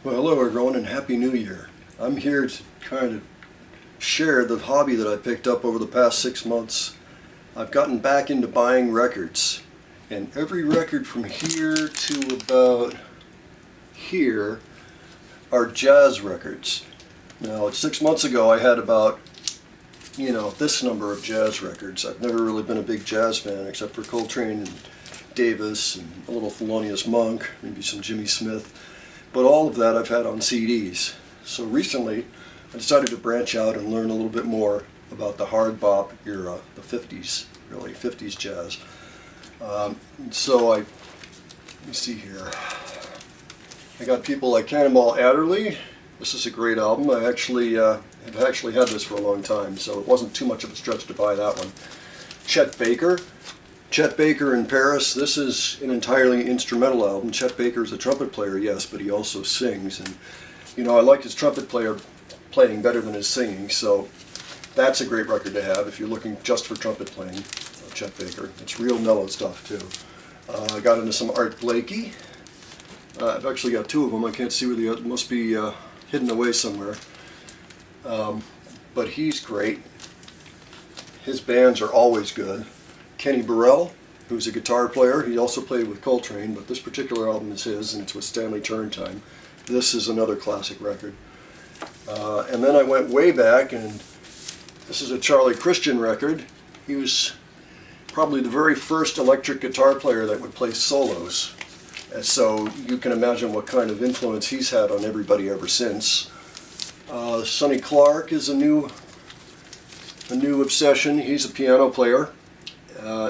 Well, hello everyone and Happy New Year. I'm here to kind of share the hobby that I picked up over the past 6 months. I've gotten back into buying records, and every record from here to about here are jazz records. Now, 6 months ago I had about, this number of jazz records. I've never really been a big jazz fan except for Coltrane and Davis and a little Thelonious Monk, maybe some Jimmy Smith. But all of that I've had on CDs. So recently I decided to branch out and learn a little bit more about the hard bop era, the 50s, really, 50s jazz. Let me see here. I got people like Cannonball Adderley. This is a great album. I actually have had this for a long time, so it wasn't too much of a stretch to buy that one. Chet Baker. Chet Baker in Paris. This is an entirely instrumental album. Chet Baker is a trumpet player, yes, but he also sings. And, I like his trumpet playing better than his singing, so that's a great record to have if you're looking just for trumpet playing of Chet Baker. It's real mellow stuff, too. I got into some Art Blakey. I've actually got two of them. I can't see where the other must be hidden away somewhere. But he's great. His bands are always good. Kenny Burrell, who's a guitar player. He also played with Coltrane, but this particular album is his, and it's with Stanley Turrentine. This is another classic record. And then I went way back, and this is a Charlie Christian record. He was probably the very first electric guitar player that would play solos. And so you can imagine what kind of influence he's had on everybody ever since. Sonny Clark is a new obsession. He's a piano player.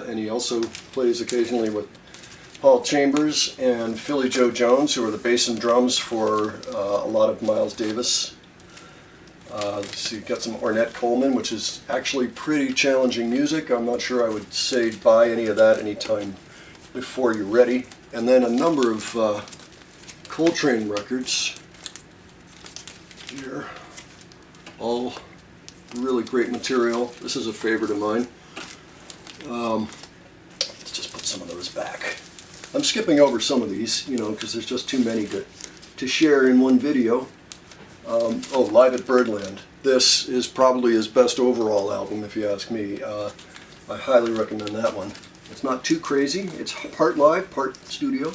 And he also plays occasionally with Paul Chambers and Philly Joe Jones, who are the bass and drums for a lot of Miles Davis. So you've got some Ornette Coleman, which is actually pretty challenging music. I'm not sure I would say buy any of that anytime before you're ready. And then a number of Coltrane records here. All really great material. This is a favorite of mine. Let's just put some of those back. I'm skipping over some of these, because there's just too many to share in one video. Live at Birdland. This is probably his best overall album, if you ask me. I highly recommend that one. It's not too crazy. It's part live, part studio.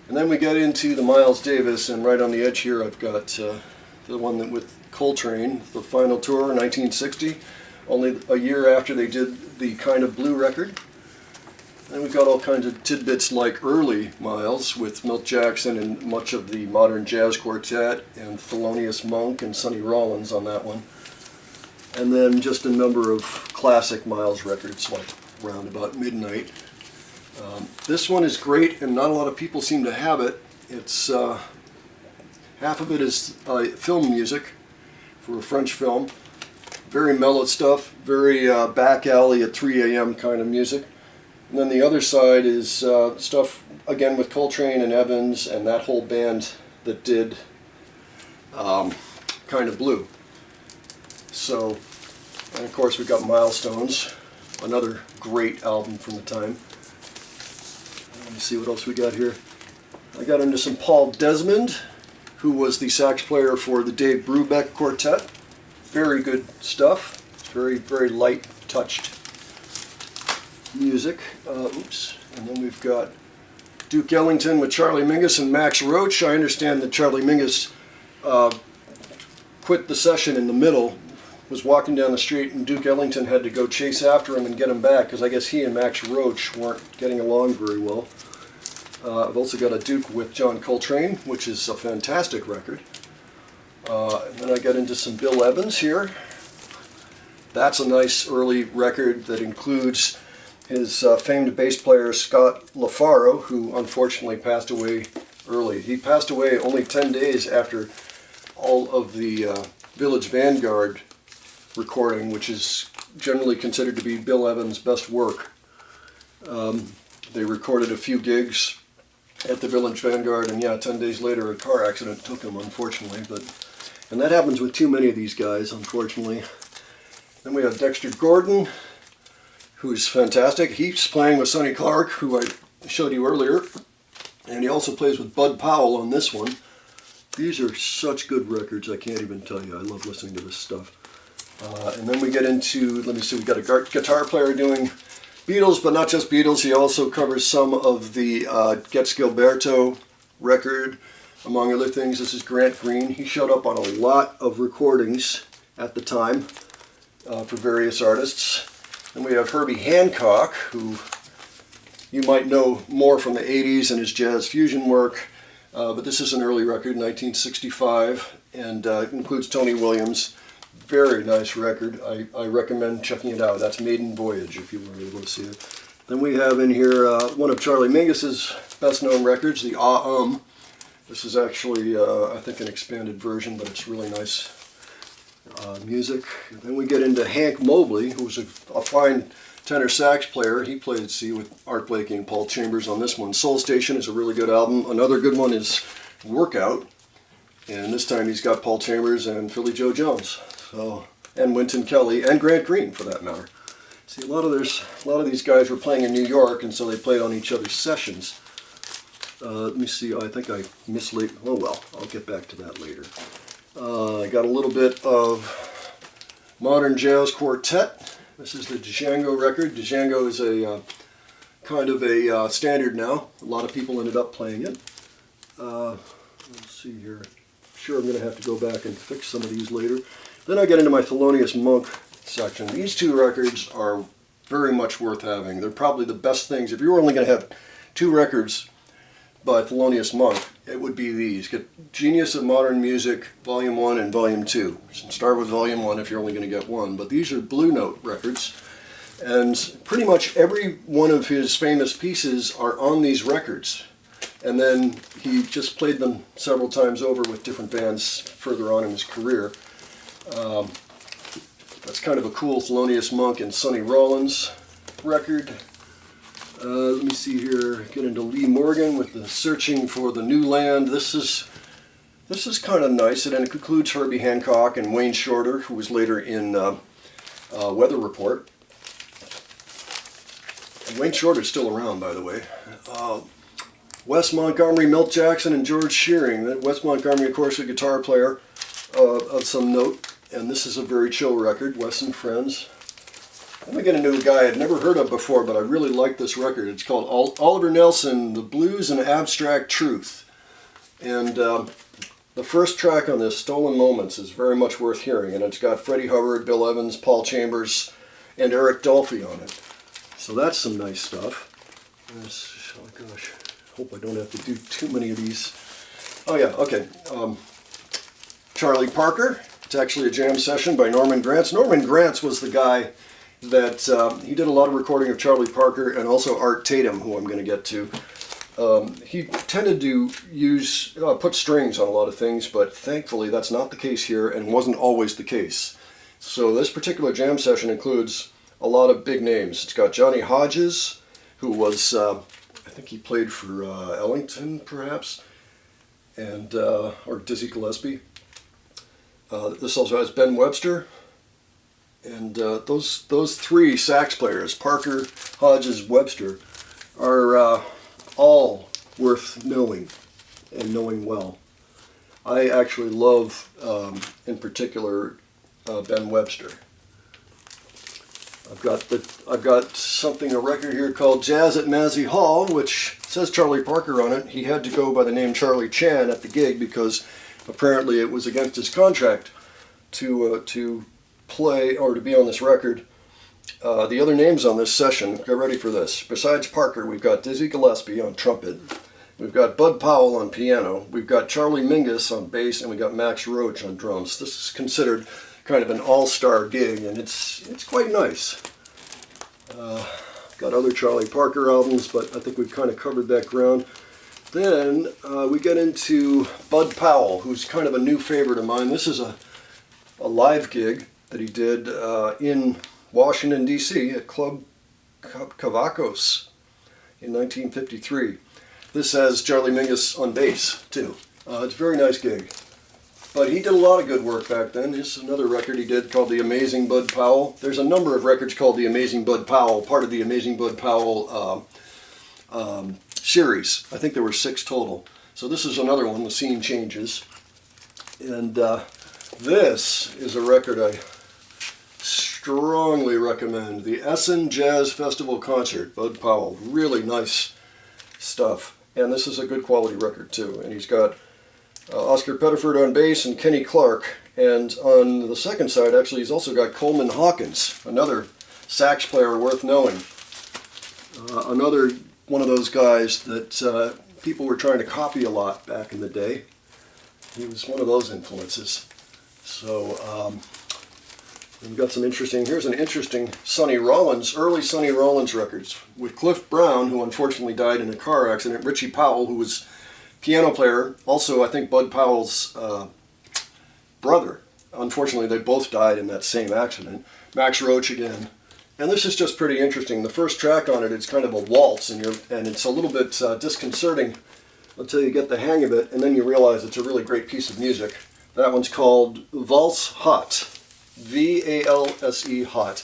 And then we get into the Miles Davis, and right on the edge here I've got the one that with Coltrane, the final tour, 1960. Only a year after they did the Kind of Blue record. And we've got all kinds of tidbits like early Miles with Milt Jackson and much of the modern jazz quartet and Thelonious Monk and Sonny Rollins on that one. And then just a number of classic Miles records like Round About Midnight. This one is great and not a lot of people seem to have it. It's half of it is film music for a French film. Very mellow stuff, very back alley at 3 a.m. kind of music. And then the other side is stuff, again, with Coltrane and Evans and that whole band that did Kind of Blue. So, and of course we've got Milestones, another great album from the time. Let me see what else we got here. I got into some Paul Desmond, who was the sax player for the Dave Brubeck Quartet. Very good stuff. It's very, very light touched music. And then we've got Duke Ellington with Charlie Mingus and Max Roach. I understand that Charlie Mingus quit the session in the middle, was walking down the street, and Duke Ellington had to go chase after him and get him back, because I guess he and Max Roach weren't getting along very well. I've also got a Duke with John Coltrane, which is a fantastic record. And then I got into some Bill Evans here. That's a nice early record that includes his famed bass player Scott LaFaro, who unfortunately passed away early. He passed away only 10 days after all of the Village Vanguard recording, which is generally considered to be Bill Evans' best work. They recorded a few gigs at the Village Vanguard, and 10 days later a car accident took him, unfortunately. And that happens with too many of these guys, unfortunately. Then we have Dexter Gordon, who's fantastic. He's playing with Sonny Clark, who I showed you earlier. And he also plays with Bud Powell on this one. These are such good records, I can't even tell you. I love listening to this stuff. And then we get into, let me see, we got a guitar player doing Beatles, but not just Beatles. He also covers some of the Gets Gilberto record, among other things. This is Grant Green. He showed up on a lot of recordings at the time for various artists. And we have Herbie Hancock, who you might know more from the 80s and his jazz fusion work. But this is an early record, 1965, and it includes Tony Williams. Very nice record. I recommend checking it out. That's Maiden Voyage, if you were able to see it. Then we have in here one of Charlie Mingus's best-known records, the This is actually, I think, an expanded version, but it's really nice music. Then we get into Hank Mobley, who was a fine tenor sax player. He played with Art Blakey and Paul Chambers on this one. Soul Station is a really good album. Another good one is Workout, and this time he's got Paul Chambers and Philly Joe Jones, and Wynton Kelly and Grant Green for that matter. See, a lot of these guys were playing in New York, and so they played on each other's sessions. Let me see. I think I mislaid. Oh well, I'll get back to that later. I got a little bit of modern jazz quartet. This is the Django record. Django is a kind of a standard now. A lot of people ended up playing it. Let's see here. I'm sure I'm going to have to go back and fix some of these later. Then I get into my Thelonious Monk section. These two records are very much worth having. They're probably the best things. If you were only going to have two records by Thelonious Monk, it would be these. Get Genius of Modern Music, Volume 1 and Volume 2. Start with Volume 1 if you're only going to get one. But these are Blue Note records. And pretty much every one of his famous pieces are on these records. And then he just played them several times over with different bands further on in his career. That's kind of a cool Thelonious Monk and Sonny Rollins record. Let me see here. Get into Lee Morgan with the Searching for the New Land. This is kind of nice, and it includes Herbie Hancock and Wayne Shorter, who was later in Weather Report. And Wayne Shorter's still around, by the way. Wes Montgomery, Milt Jackson, and George Shearing. Wes Montgomery, of course, a guitar player of some note, and this is a very chill record, Wes and Friends. Then we get into a guy I'd never heard of before, but I really like this record. It's called Oliver Nelson, The Blues and Abstract Truth. And the first track on this, Stolen Moments, is very much worth hearing, and it's got Freddie Hubbard, Bill Evans, Paul Chambers, and Eric Dolphy on it. So that's some nice stuff. Oh gosh, hope I don't have to do too many of these. Oh yeah, okay. Charlie Parker. It's actually a jam session by Norman Granz. Norman Granz was the guy that he did a lot of recording of Charlie Parker and also Art Tatum, who I'm going to get to. He tended to put strings on a lot of things, but thankfully that's not the case here and wasn't always the case. So this particular jam session includes a lot of big names. It's got Johnny Hodges, who was, I think he played for Ellington, perhaps, and or Dizzy Gillespie. This also has Ben Webster. And those three sax players, Parker, Hodges, Webster, are all worth knowing and knowing well. I actually love, in particular, Ben Webster. I've got a record here called Jazz at Massey Hall, which says Charlie Parker on it. He had to go by the name Charlie Chan at the gig because apparently it was against his contract to play or to be on this record. The other names on this session, get ready for this. Besides Parker, we've got Dizzy Gillespie on trumpet. We've got Bud Powell on piano. We've got Charlie Mingus on bass, and we've got Max Roach on drums. This is considered kind of an all-star gig, and it's quite nice. Got other Charlie Parker albums, but I think we've kind of covered that ground. Then we get into Bud Powell, who's kind of a new favorite of mine. This is a live gig that he did in Washington, D.C. at Club Cavacos in 1953. This has Charlie Mingus on bass, too. It's a very nice gig. But he did a lot of good work back then. Here's another record he did called The Amazing Bud Powell. There's a number of records called The Amazing Bud Powell, part of the Amazing Bud Powell series. I think there were 6 total. So this is another one, The Scene Changes. And this is a record I strongly recommend. The Essen Jazz Festival Concert, Bud Powell. Really nice stuff. And this is a good quality record too. And he's got Oscar Pettiford on bass and Kenny Clark. And on the second side, actually, he's also got Coleman Hawkins, another sax player worth knowing. Another one of those guys that people were trying to copy a lot back in the day. He was one of those influences. So we've got some interesting, here's an interesting Sonny Rollins, early Sonny Rollins records with Cliff Brown, who unfortunately died in a car accident, Richie Powell, who was piano player, also I think Bud Powell's brother. Unfortunately, they both died in that same accident. Max Roach again. And this is just pretty interesting. The first track on it, it's kind of a waltz, and it's a little bit disconcerting until you get the hang of it, and then you realize it's a really great piece of music. That one's called Valse Hot. V-A-L-S-E Hot.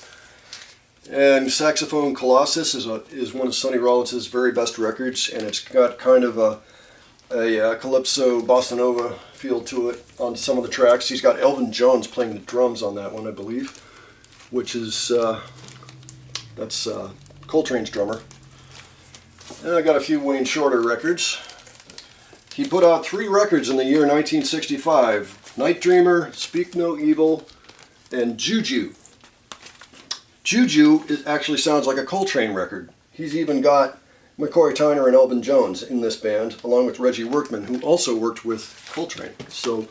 And Saxophone Colossus is one of Sonny Rollins' very best records, and it's got kind of a calypso bossa nova feel to it on some of the tracks. He's got Elvin Jones playing the drums on that one, I believe, which is that's Coltrane's drummer. And I got a few Wayne Shorter records. He put out 3 records in the year 1965: Night Dreamer, Speak No Evil, and Juju. Juju actually sounds like a Coltrane record. He's even got McCoy Tyner and Elvin Jones in this band, along with Reggie Workman, who also worked with Coltrane. So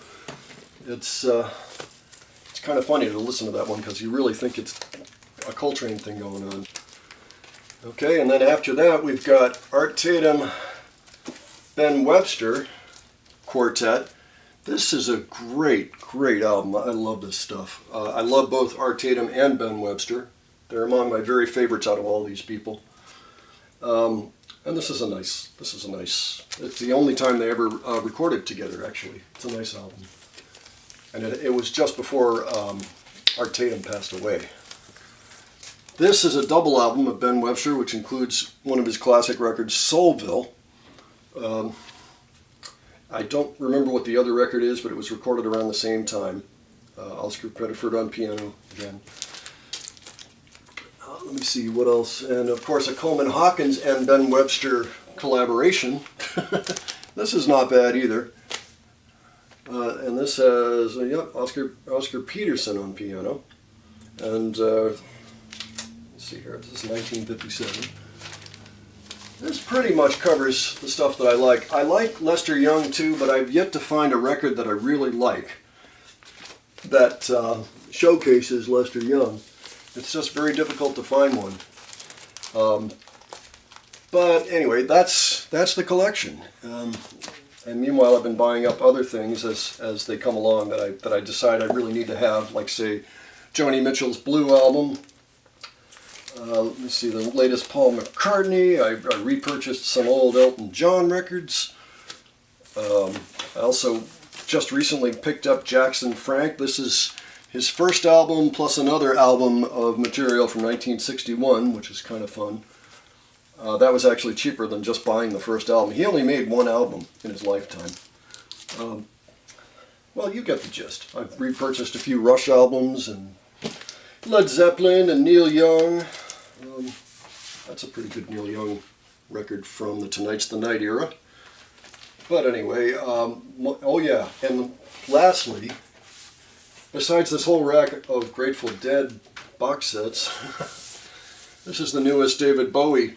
it's kind of funny to listen to that one because you really think it's a Coltrane thing going on. Okay, and then after that we've got Art Tatum Ben Webster Quartet. This is a great album. I love this stuff. I love both Art Tatum and Ben Webster. They're among my very favorites out of all these people. And this is a nice, it's the only time they ever recorded together, actually. It's a nice album. And it was just before Art Tatum passed away. This is a double album of Ben Webster, which includes one of his classic records, Soulville. I don't remember what the other record is, but it was recorded around the same time. Oscar Pettiford on piano again. Let me see what else. And of course, a Coleman Hawkins and Ben Webster collaboration. This is not bad either. And this has Oscar Peterson on piano. And let's see here, this is 1957. This pretty much covers the stuff that I like. I like Lester Young too, but I've yet to find a record that I really like that showcases Lester Young. It's just very difficult to find one. But anyway, that's the collection. And meanwhile, I've been buying up other things as they come along that I decide I really need to have, like say Joni Mitchell's Blue album. Let me see, the latest Paul McCartney. I repurchased some old Elton John records. I also just recently picked up Jackson Frank. This is his first album plus another album of material from 1961, which is kind of fun. That was actually cheaper than just buying the first album. He only made one album in his lifetime. Well, you get the gist. I've repurchased a few Rush albums and Led Zeppelin and Neil Young. That's a pretty good Neil Young record from the Tonight's the Night era. But anyway, oh yeah, and lastly, besides this whole rack of Grateful Dead box sets, this is the newest David Bowie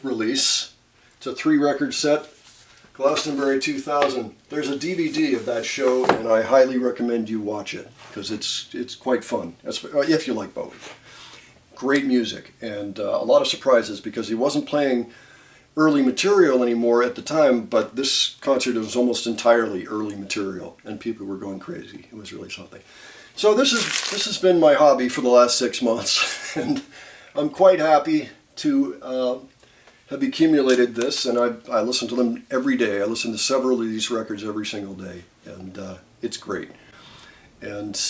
release. It's a 3-record set, Glastonbury 2000. There's a DVD of that show, and I highly recommend you watch it because it's quite fun, if you like Bowie. Great music and a lot of surprises because he wasn't playing early material anymore at the time, but this concert was almost entirely early material, and people were going crazy. It was really something. So this has been my hobby for the last 6 months, and I'm quite happy to have accumulated this, and I listen to them every day. I listen to several of these records every single day, and it's great. And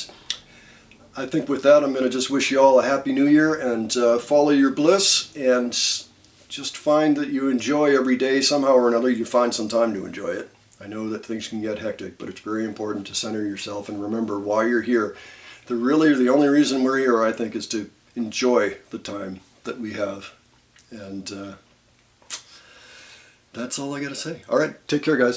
I think with that, I'm going to just wish you all a Happy New Year, and follow your bliss, and just find that you enjoy every day somehow or another. You find some time to enjoy it, I know that things can get hectic, but it's very important to center yourself and remember why you're here. The only reason we're here, I think, is to enjoy the time that we have. And that's all I got to say. All right, take care, guys.